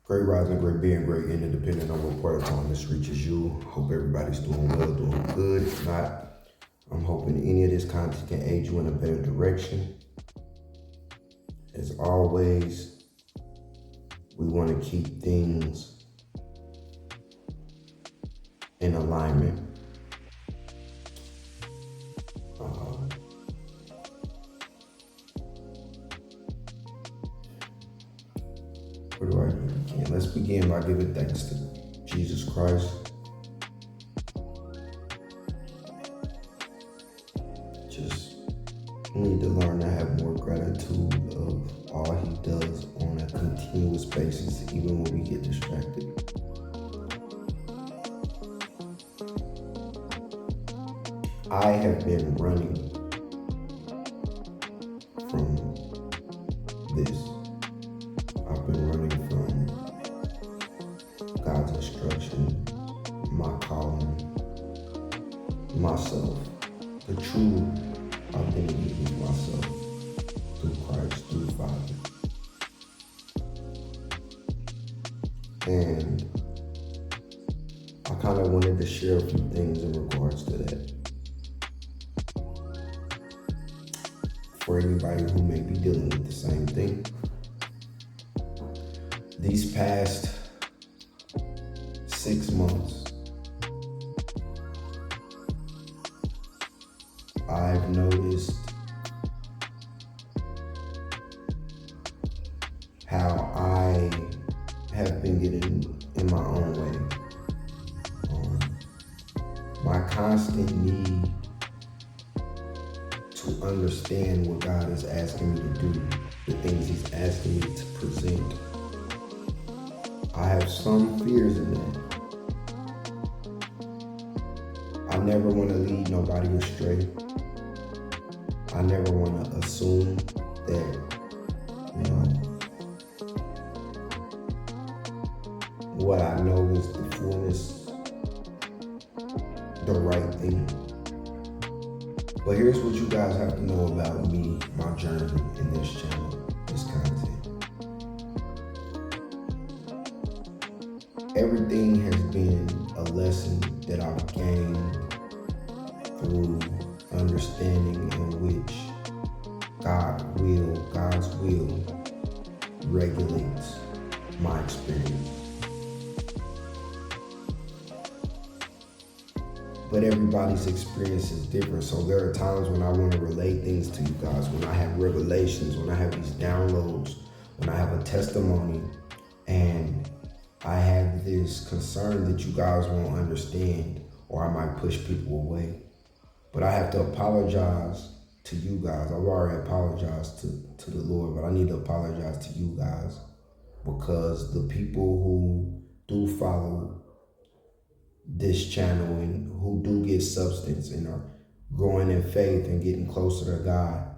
Great rising, great being, great ending, depending on what part of time this reaches you. Hope everybody's doing well, doing good. If not, I'm hoping any of this content can aid you in a better direction. As always, we want to keep things in alignment. Where do I begin? Let's begin by giving thanks to Jesus Christ. Just need to learn to have more gratitude of all he does on a continuous basis, even when we get distracted. I have been running from this. I've been running from God's instruction, my calling, myself. The true identity is myself through Christ, through the Father. And I kind of wanted to share a few things in regards to that. For anybody who may be dealing with the same thing. These past 6 months, I've noticed how I have been getting in my own way. My constant need to understand what God is asking me to do, the things he's asking me to present. I have some fears in that. I never want to lead nobody astray. I never want to assume that, what I know is the fullness, the right thing. But here's what you guys have to know about me, my journey in this channel, this content. Everything has been a lesson that I've gained through understanding in which God's will regulates my experience. But everybody's experience is different. So there are times when I want to relate things to you guys, when I have revelations, when I have these downloads, when I have a testimony, and I have this concern that you guys won't understand, or I might push people away. But I have to apologize to you guys. I've already apologized to the Lord, but I need to apologize to you guys, because the people who do follow this channel and who do get substance and are growing in faith and getting closer to God,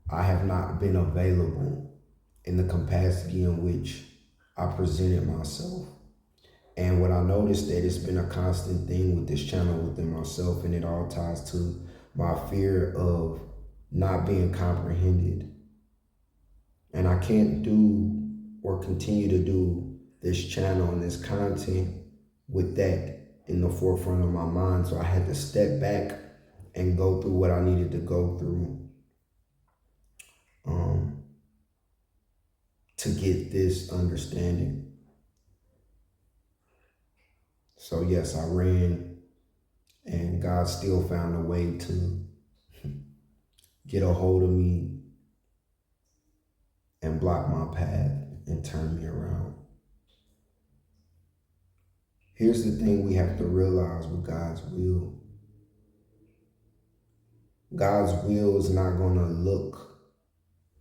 I have not been available in the capacity in which I presented myself. And what I noticed that it's been a constant thing with this channel within myself, and it all ties to my fear of not being comprehended. And I can't do or continue to do this channel and this content with that in the forefront of my mind. So I had to step back and go through what I needed to go through to get this understanding. So yes, I ran, and God still found a way to get a hold of me and block my path and turn me around. Here's the thing we have to realize with God's will. God's will is not going to look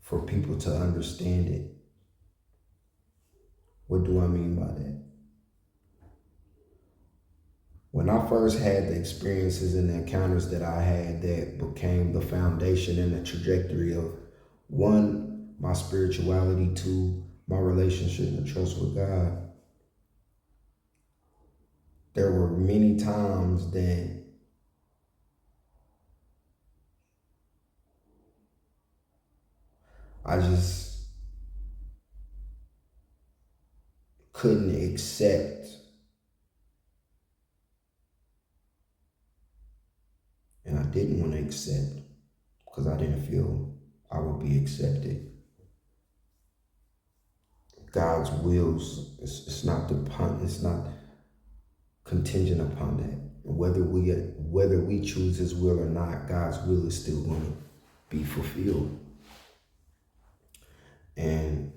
for people to understand it. What do I mean by that? When I first had the experiences and the encounters that I had that became the foundation and the trajectory of, one, my spirituality, two, my relationship and trust with God, there were many times that couldn't accept, and I didn't want to accept because I didn't feel I would be accepted. God's wills, it's not contingent upon that. Whether we choose His will or not, God's will is still going to be fulfilled. And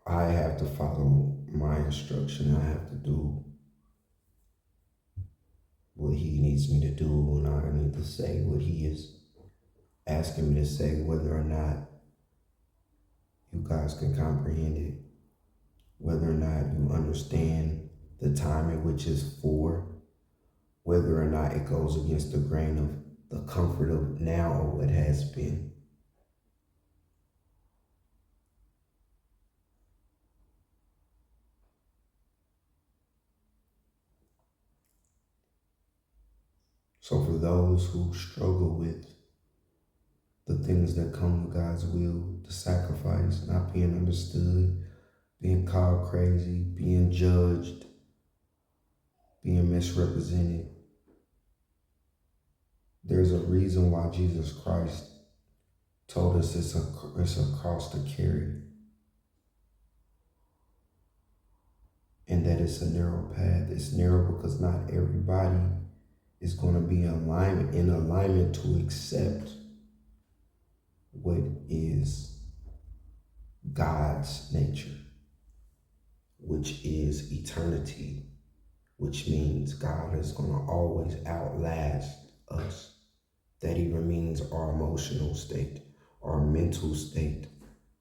I have to follow my instruction. I have to do what He needs me to do, and I need to say what He is asking me to say, whether or not you guys can comprehend it, whether or not you understand the time in which it's for, whether or not it goes against the grain of the comfort of now or what has been. So for those who struggle with the things that come with God's will, the sacrifice, not being understood, being called crazy, being judged, being misrepresented, there's a reason why Jesus Christ told us it's a cross to carry, and that it's a narrow path. It's narrow because not everybody is going to be in alignment to accept what is God's nature, which is eternity, which means God is going to always outlast us. That even means our emotional state, our mental state,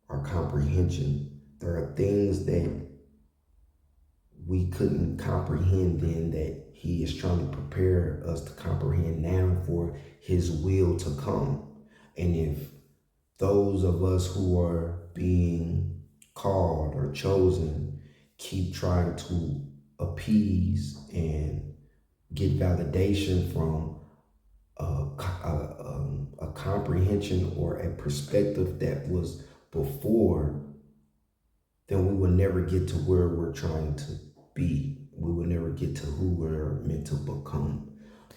our comprehension. There are things that we couldn't comprehend then that He is trying to prepare us to comprehend now for His will to come. And if those of us who are being called or chosen keep trying to appease and get validation from a comprehension or a perspective that was before, then we will never get to where we're trying to be. We will never get to who we're meant to become,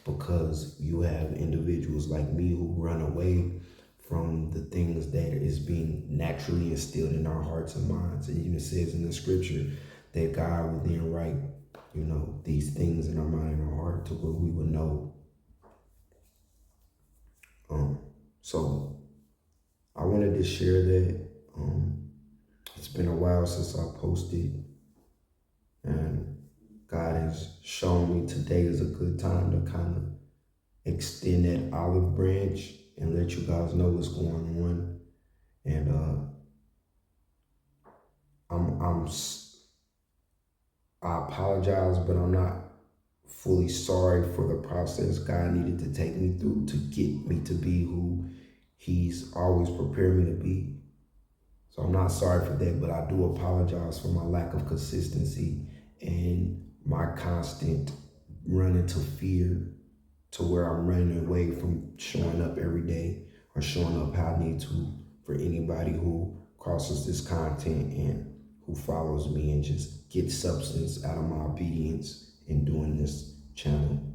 because you have individuals like me who run away from the things that is being naturally instilled in our hearts and minds. It even says in the scripture that God will then write, these things in our mind and our heart to where we will know. So I wanted to share that. It's been a while since I posted, and God has shown me today is a good time to kind of extend that olive branch and let you guys know what's going on. And I apologize, but I'm not fully sorry for the process God needed to take me through to get me to be who He's always prepared me to be. So I'm not sorry for that, but I do apologize for my lack of consistency and my constant running to fear, to where I'm running away from showing up every day or showing up how I need to for anybody who crosses this content and who follows me and just gets substance out of my obedience in doing this channel.